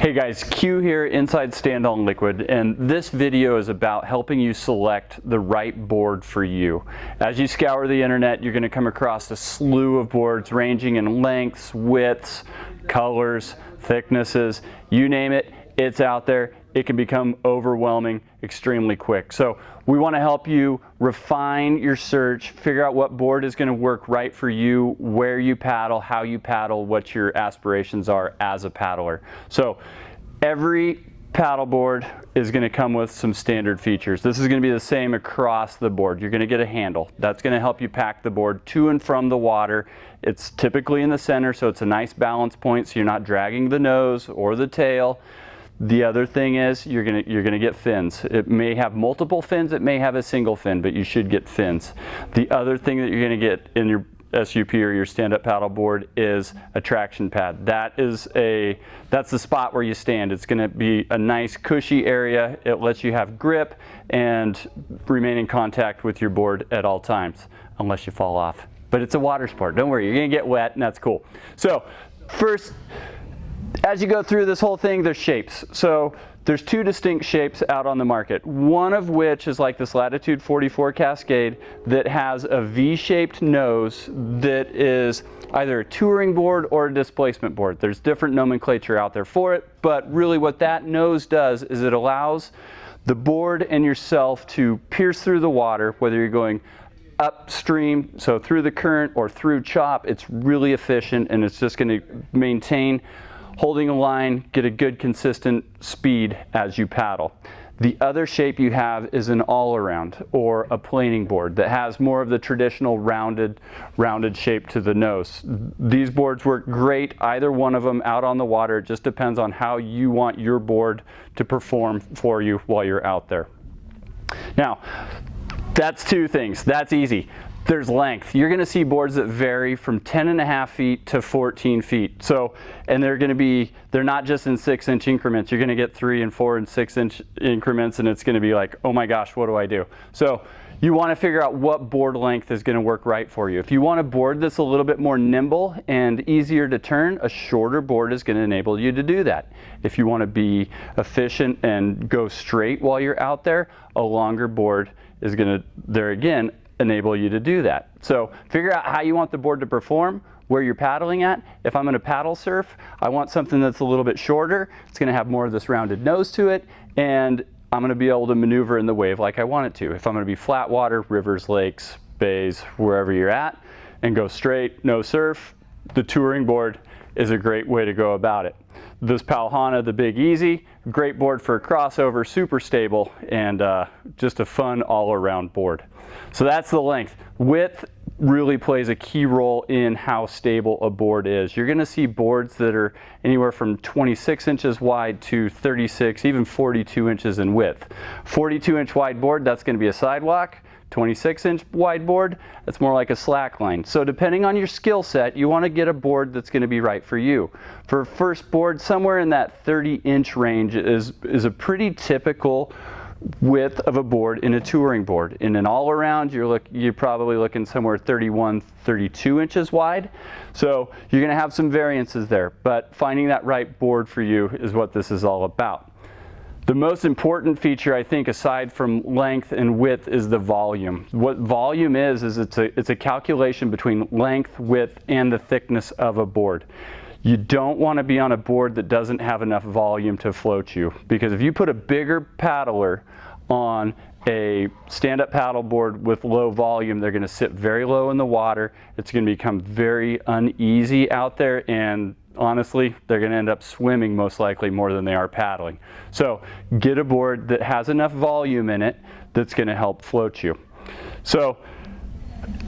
Hey guys, Q here inside Stand On Liquid, and this video is about helping you select the right board for you. As you scour the internet, you're going to come across a slew of boards ranging in lengths, widths, colors, thicknesses, you name it, it's out there. It can become overwhelming extremely quick. So we want to help you refine your search, figure out what board is going to work right for you, where you paddle, how you paddle, what your aspirations are as a paddler. So every paddleboard is going to come with some standard features. This is going to be the same across the board. You're going to get a handle. That's going to help you pack the board to and from the water. It's typically in the center, so it's a nice balance point so you're not dragging the nose or the tail. The other thing is you're gonna get fins. It may have multiple fins, it may have a single fin, but you should get fins. The other thing that you're gonna get in your SUP or your stand-up paddleboard is a traction pad. That's the spot where you stand. It's gonna be a nice cushy area. It lets you have grip and remain in contact with your board at all times, unless you fall off. But it's a water sport, don't worry, you're gonna get wet and that's cool. So first, as you go through this whole thing, there's shapes. So there's two distinct shapes out on the market. One of which is like this Latitude 44 Cascade that has a V-shaped nose that is either a touring board or a displacement board. There's different nomenclature out there for it, but really what that nose does is it allows the board and yourself to pierce through the water, whether you're going upstream, so through the current or through chop. It's really efficient and it's just going to maintain holding a line, get a good consistent speed as you paddle. The other shape you have is an all-around or a planing board that has more of the traditional rounded shape to the nose. These boards work great, either one of them out on the water. It just depends on how you want your board to perform for you while you're out there. Now, that's two things. That's easy. There's length. You're going to see boards that vary from 10.5 feet to 14 feet. So, and they're not just in 6-inch increments. You're going to get 3 and 4 and 6-inch increments, and it's going to be like, oh my gosh, what do I do? So you want to figure out what board length is going to work right for you. If you want a board that's a little bit more nimble and easier to turn, a shorter board is going to enable you to do that. If you want to be efficient and go straight while you're out there, a longer board is going to, there again, enable you to do that. So figure out how you want the board to perform, where you're paddling at. If I'm going to paddle surf, I want something that's a little bit shorter. It's going to have more of this rounded nose to it, and I'm going to be able to maneuver in the wave like I want it to. If I'm going to be flat water, rivers, lakes, bays, wherever you're at, and go straight, no surf, the touring board is a great way to go about it. This Paddleboard, the Big Easy, great board for a crossover, super stable, and just a fun all-around board. So that's the length. Width really plays a key role in how stable a board is. You're going to see boards that are anywhere from 26 inches wide to 36, even 42 inches in width. 42-inch wide board, that's going to be a sidewalk. 26-inch wide board, that's more like a slack line. So depending on your skill set, you want to get a board that's going to be right for you. For first board, somewhere in that 30-inch range is a pretty typical width of a board in a touring board. In an all-around, you're probably looking somewhere 31, 32 inches wide. So you're going to have some variances there, but finding that right board for you is what this is all about. The most important feature, I think, aside from length and width, is the volume. What volume is it's a calculation between length, width, and the thickness of a board. You don't want to be on a board that doesn't have enough volume to float you, because if you put a bigger paddler on a stand-up paddleboard with low volume, they're going to sit very low in the water. It's going to become very uneasy out there, and honestly, they're going to end up swimming most likely more than they are paddling. So get a board that has enough volume in it that's going to help float you. So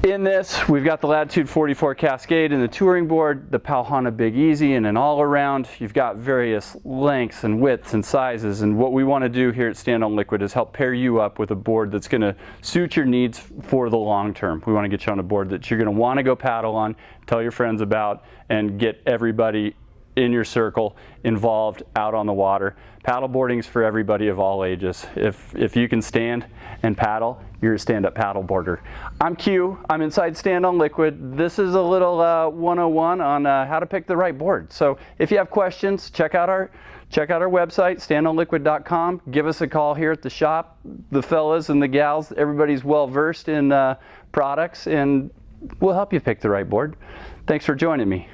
in this, we've got the Latitude 44 Cascade and the touring board, the Paddleboard Big Easy, and an all-around. You've got various lengths and widths and sizes, and what we want to do here at Stand On Liquid is help pair you up with a board that's going to suit your needs for the long term. We want to get you on a board that you're going to want to go paddle on, tell your friends about, and get everybody in your circle, involved, out on the water. Paddleboarding's for everybody of all ages. If you can stand and paddle, you're a stand-up paddleboarder. I'm Q, I'm inside Stand on Liquid. This is a little 101 on how to pick the right board. So if you have questions, check out our website, standonliquid.com. Give us a call here at the shop. The fellas and the gals, everybody's well versed in products, and we'll help you pick the right board. Thanks for joining me.